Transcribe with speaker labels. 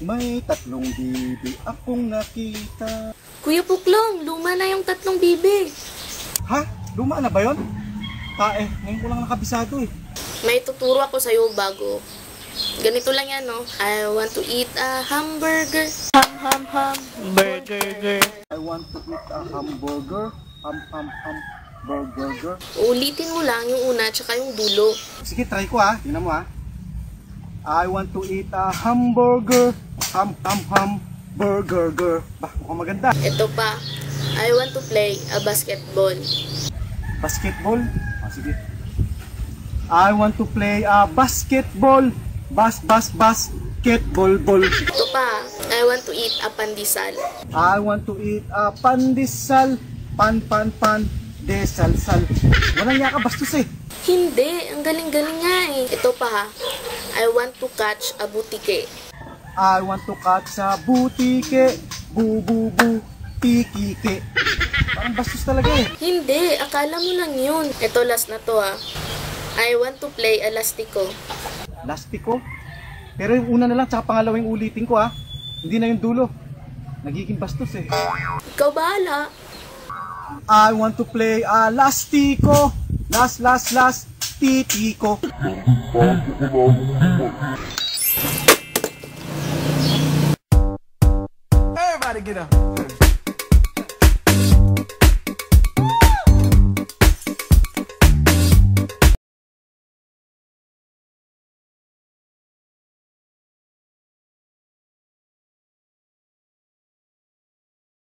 Speaker 1: May tatlong bibi akong nakita.
Speaker 2: Kuya Puklong, luma na yung tatlong bibi.
Speaker 1: Ha? Luma na ba yun? Ngayon ko lang nakabisado eh.
Speaker 2: May tuturo ako sa'yo bago. Ganito lang yan, no? I want to eat a hamburger. Hamburger.
Speaker 1: I want to eat a hamburger. Hamburger.
Speaker 2: Ulitin mo lang yung una tsaka yung dulo.
Speaker 1: Sige, try ko ha. Tingnan mo ha. I want to eat a hamburger. Hamburger. Bah, mukhang maganda.
Speaker 2: Ito pa. I want to play a basketball.
Speaker 1: Basketball? Sige. I want to play a basketball. Basketball.
Speaker 2: Ito pa. I want to eat a pandesal.
Speaker 1: I want to eat a pandesal. Desal. Walang yaka bastos eh.
Speaker 2: Hindi. Ang galing-galing nga eh. Ito pa. I want to catch a butike.
Speaker 1: I want to catch a butike. Tikike. Parang bastos talaga eh.
Speaker 2: Hindi. Akala mo lang yun. Ito last na to ah. I want to play elastico.
Speaker 1: Lastiko? Pero yung una na lang tsaka pangalawang ulitin ko ha. Hindi na yung dulo. Nagiging bastos eh.
Speaker 2: Ikaw bahala.
Speaker 1: I want to play a lastiko. Last titiko. Everybody get up.